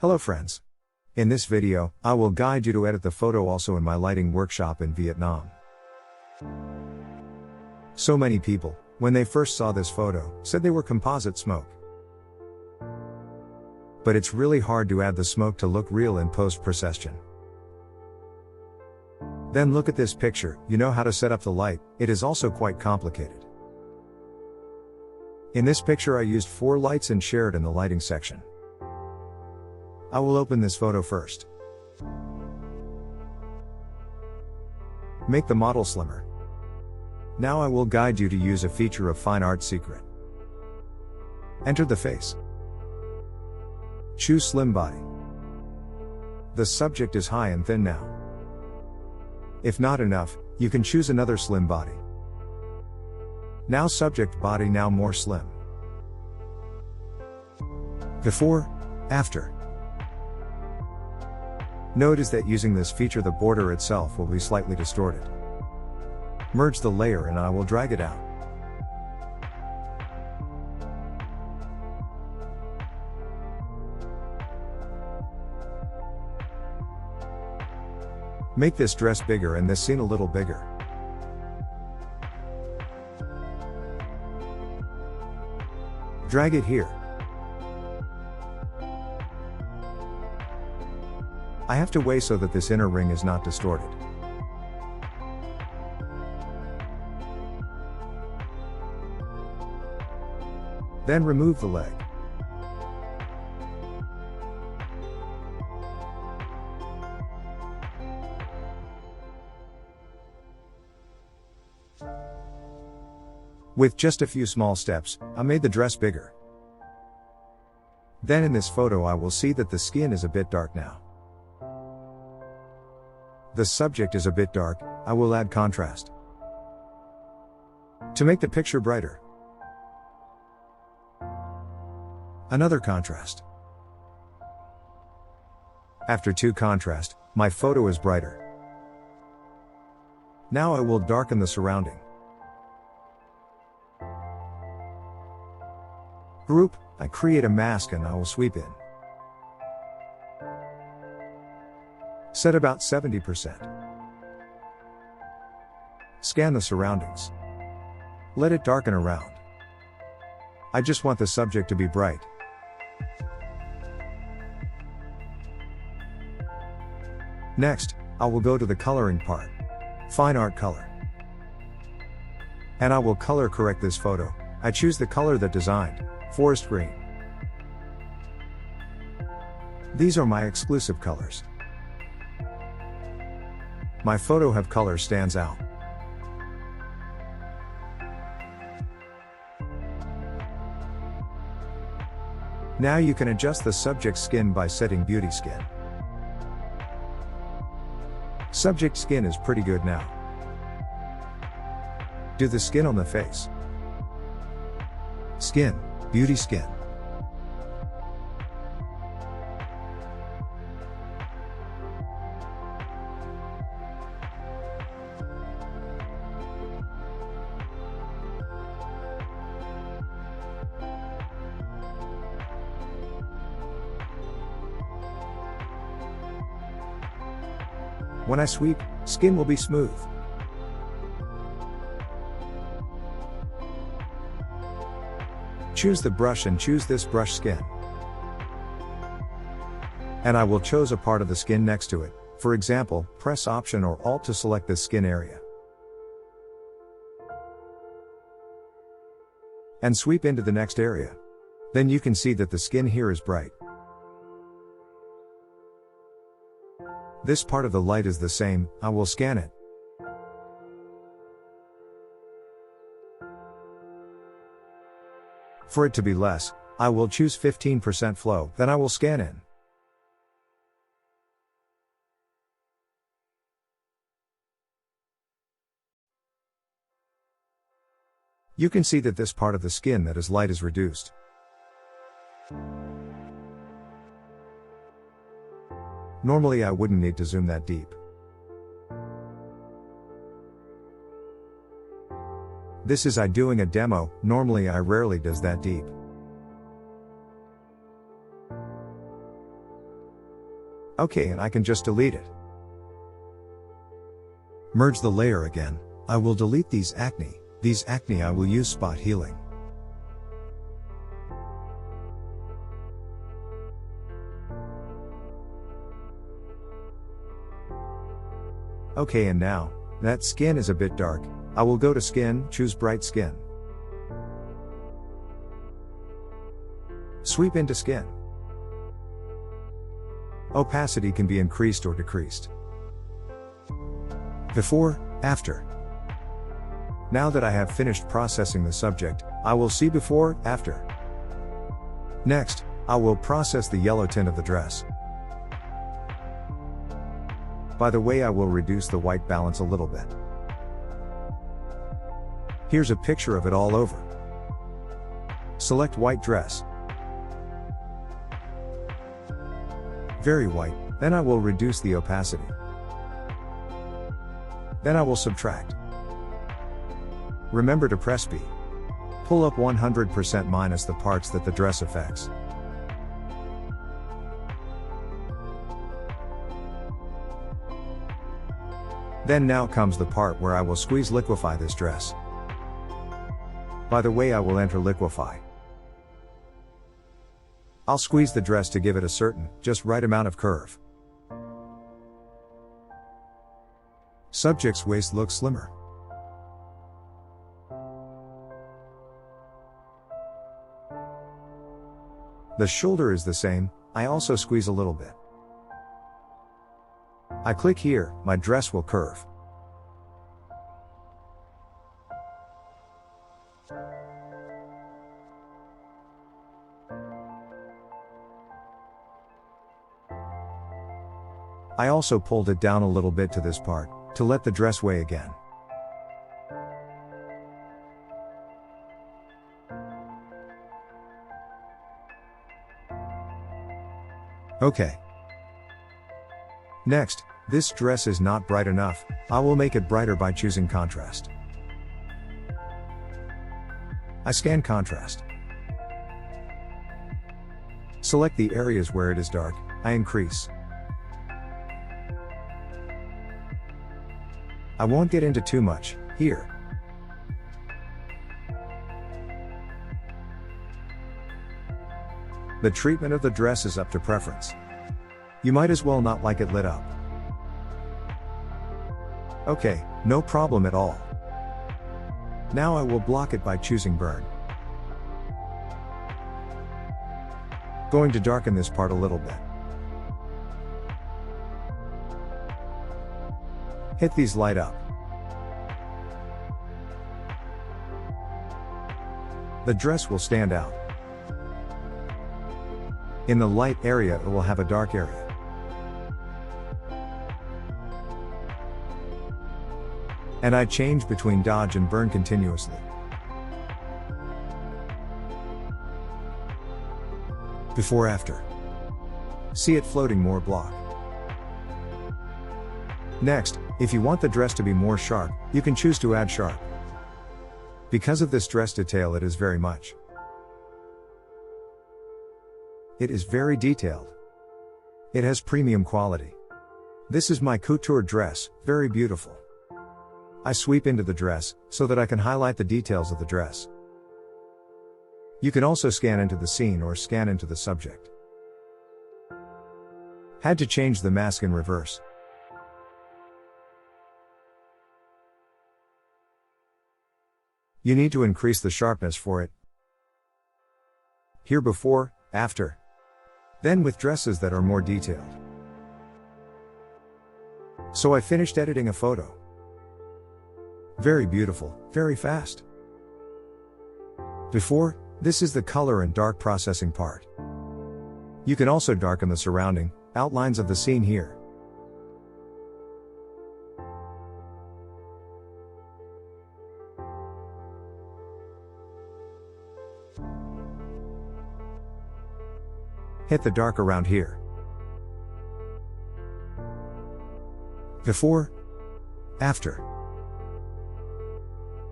Hello friends. In this video, I will guide you to edit the photo also in my lighting workshop in Vietnam. So many people, when they first saw this photo, said they were composite smoke. But it's really hard to add the smoke to look real in post-procession. Then look at this picture, you know how to set up the light, it is also quite complicated. In this picture I used 4 lights and shared in the lighting section. I will open this photo first. Make the model slimmer. Now I will guide you to use a feature of FineArt Secret. Enter the face. Choose slim body. The subject is high and thin now. If not enough, you can choose another slim body. Now subject body now more slim. Before, after. Notice that using this feature the border itself will be slightly distorted. Merge the layer and I will drag it out. Make this dress bigger and this scene a little bigger. Drag it here. I have to weigh so that this inner ring is not distorted. Then remove the leg. With just a few small steps, I made the dress bigger. Then in this photo I will see that the skin is a bit dark now. The subject is a bit dark, I will add contrast. To make the picture brighter. Another contrast. After 2 contrast, my photo is brighter. Now I will darken the surrounding. Group, I create a mask and I will sweep in. Set about 70%. Scan the surroundings. Let it darken around. I just want the subject to be bright. Next, I will go to the coloring part. FineArt Color. And I will color correct this photo. I choose the color that designed, forest green. These are my exclusive colors. My photo have color stands out. Now you can adjust the subject's skin by setting beauty skin. Subject skin is pretty good now. Do the skin on the face. Skin, beauty skin. When I sweep, skin will be smooth. Choose the brush and choose this brush skin. And I will choose a part of the skin next to it. For example, press Option or Alt to select this skin area. And sweep into the next area. Then you can see that the skin here is bright. This part of the light is the same, I will scan it. For it to be less, I will choose 15% flow, then I will scan in. You can see that this part of the skin that is light is reduced. Normally I wouldn't need to zoom that deep. This is I doing a demo, normally I rarely does that deep. Okay, and I can just delete it. Merge the layer again. I will delete these acne. These acne I will use spot healing. Okay, and now, that skin is a bit dark. I will go to skin, choose bright skin. Sweep into skin. Opacity can be increased or decreased. Before, after. Now that I have finished processing the subject, I will see before, after. Next, I will process the yellow tint of the dress. By the way, I will reduce the white balance a little bit. Here's a picture of it all over. Select white dress. Very white, then I will reduce the opacity. Then I will subtract. Remember to press B. Pull up 100% minus the parts that the dress affects. Then now comes the part where I will squeeze liquefy this dress. By the way, I will enter liquefy. I'll squeeze the dress to give it a certain, just right amount of curve. Subject's waist looks slimmer. The shoulder is the same, I also squeeze a little bit. I click here, my dress will curve. I also pulled it down a little bit to this part, to let the dress weigh again. Okay. Next, this dress is not bright enough, I will make it brighter by choosing contrast. I scan contrast. Select the areas where it is dark, I increase. I won't get into too much, here. The treatment of the dress is up to preference. You might as well not like it lit up. Okay, no problem at all. Now I will block it by choosing burn. Going to darken this part a little bit. Hit these light up. The dress will stand out. In the light area it will have a dark area. And I change between dodge and burn continuously. Before after. See it floating more block. Next, if you want the dress to be more sharp, you can choose to add sharp. Because of this dress detail it is very much. It is very detailed. It has premium quality. This is my couture dress, very beautiful. I sweep into the dress, so that I can highlight the details of the dress. You can also scan into the scene or scan into the subject. Had to change the mask in reverse. You need to increase the sharpness for it. Here before, after. Then with dresses that are more detailed. So I finished editing a photo. Very beautiful, very fast. Before, this is the color and dark processing part. You can also darken the surrounding outlines of the scene here. Hit the dark around here. Before, after.